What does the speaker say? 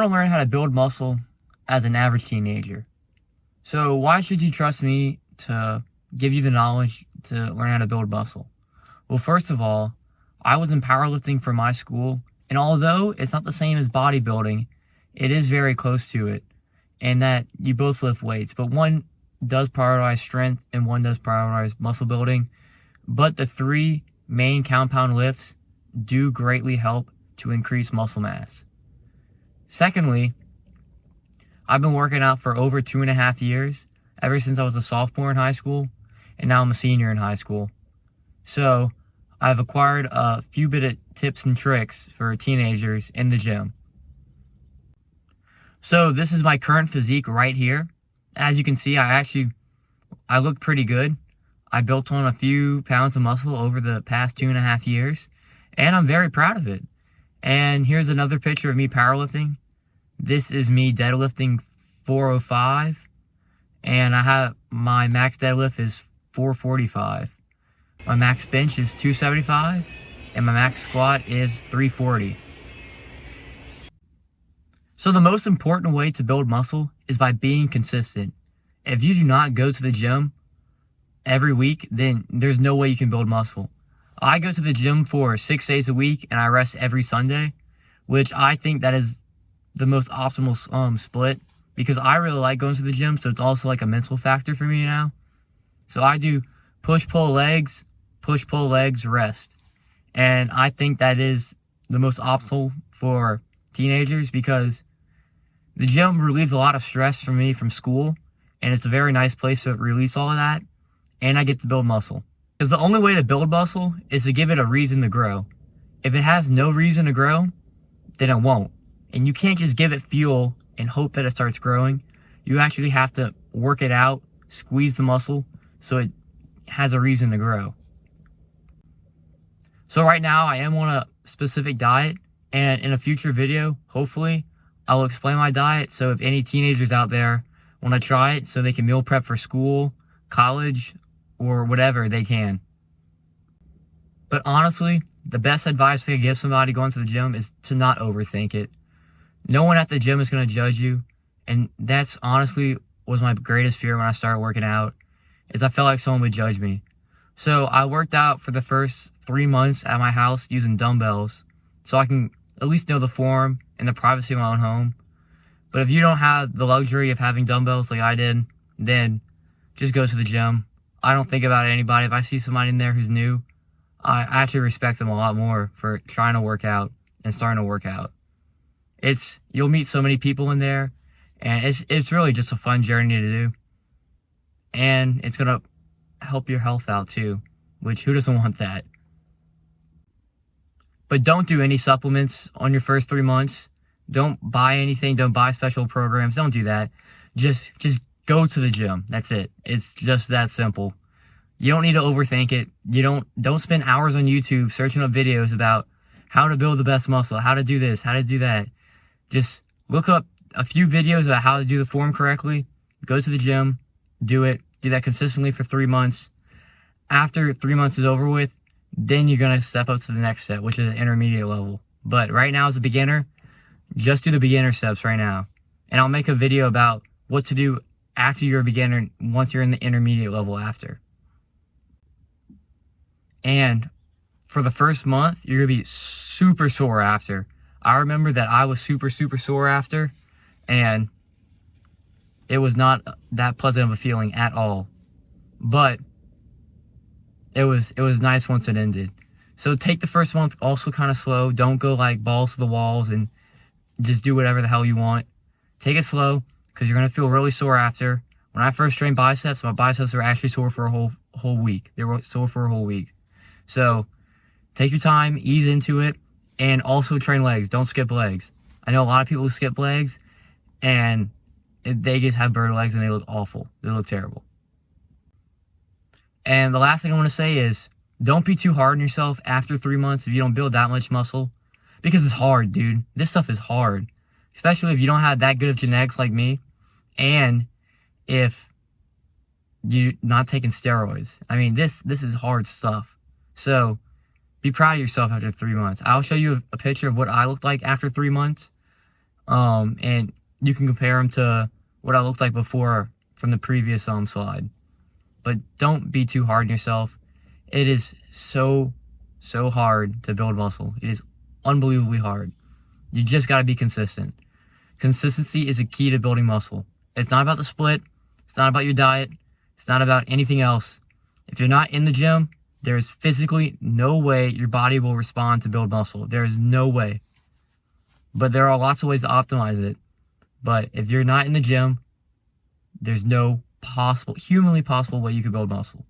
to learn how to build muscle as an average teenager. So why should you trust me to give you the knowledge to learn how to build muscle? Well, first of all, I was in powerlifting for my school, and although it's not the same as bodybuilding, it is very close to it, and that you both lift weights, but one does prioritize strength and one does prioritize muscle building. But the three main compound lifts do greatly help to increase muscle mass. Secondly, I've been working out for over 2.5 years, ever since I was a sophomore in high school, and now I'm a senior in high school. So I've acquired a few bit of tips and tricks for teenagers in the gym. So this is my current physique right here. As you can see, I look pretty good. I built on a few pounds of muscle over the past 2.5 years, and I'm very proud of it. And here's another picture of me powerlifting. This is me deadlifting 405, and I have my max deadlift is 445. My max bench is 275, and my max squat is 340. So the most important way to build muscle is by being consistent. If you do not go to the gym every week, then there's no way you can build muscle. I go to the gym for 6 days a week, and I rest every Sunday, which I think that is the most optimal split, because I really like going to the gym, so it's also like a mental factor for me now. So I do push-pull legs, rest. And I think that is the most optimal for teenagers, because the gym relieves a lot of stress from me from school, and it's a very nice place to release all of that, and I get to build muscle. Because the only way to build muscle is to give it a reason to grow. If it has no reason to grow, then it won't. And you can't just give it fuel and hope that it starts growing. You actually have to work it out, squeeze the muscle, so it has a reason to grow. So right now, I am on a specific diet, and in a future video, hopefully, I will explain my diet, so if any teenagers out there want to try it so they can meal prep for school, college, or whatever, they can. But honestly, the best advice I could give somebody going to the gym is to not overthink it. No one at the gym is going to judge you, and that's honestly was my greatest fear when I started working out, is I felt like someone would judge me. So I worked out for the first 3 months at my house using dumbbells, so I can at least know the form and the privacy of my own home. But if you don't have the luxury of having dumbbells like I did, then just go to the gym. I don't think about anybody. If I see somebody in there who's new, I actually respect them a lot more for trying to work out and starting to work out. You'll meet so many people in there, and it's really just a fun journey to do. And it's going to help your health out too, which who doesn't want that? But don't do any supplements on your first 3 months. Don't buy anything. Don't buy special programs. Don't do that. Just go to the gym. That's it. It's just that simple. You don't need to overthink it. Don't spend hours on YouTube searching up videos about how to build the best muscle, how to do this, how to do that. Just look up a few videos about how to do the form correctly. Go to the gym. Do it. Do that consistently for 3 months. After 3 months is over with, then you're going to step up to the next step, which is the intermediate level. But right now, as a beginner, just do the beginner steps right now. And I'll make a video about what to do after you're a beginner once you're in the intermediate level after. And for the first month, you're going to be super sore after. I remember that I was super sore after, and it was not that pleasant of a feeling at all. But it was nice once it ended. So take the first month also kind of slow. Don't go like balls to the walls and just do whatever the hell you want. Take it slow, because you're going to feel really sore after. When I first trained biceps, my biceps were actually sore for a whole week. They were sore for a whole week. So take your time, ease into it, and also train legs. Don't skip legs. I know a lot of people who skip legs, and they just have bird legs and they look awful. They look terrible. And the last thing I want to say is, don't be too hard on yourself after 3 months if you don't build that much muscle. Because it's hard, dude. This stuff is hard. Especially if you don't have that good of genetics like me. And if you're not taking steroids. I mean, this is hard stuff. So be proud of yourself after 3 months. I'll show you a picture of what I looked like after 3 months. And you can compare them to what I looked like before from the previous slide. But don't be too hard on yourself. It is so hard to build muscle. It is unbelievably hard. You just got to be consistent. Consistency is a key to building muscle. It's not about the split. It's not about your diet. It's not about anything else. If you're not in the gym, there is physically no way your body will respond to build muscle. There is no way. But there are lots of ways to optimize it. But if you're not in the gym, there's no humanly possible way you can build muscle.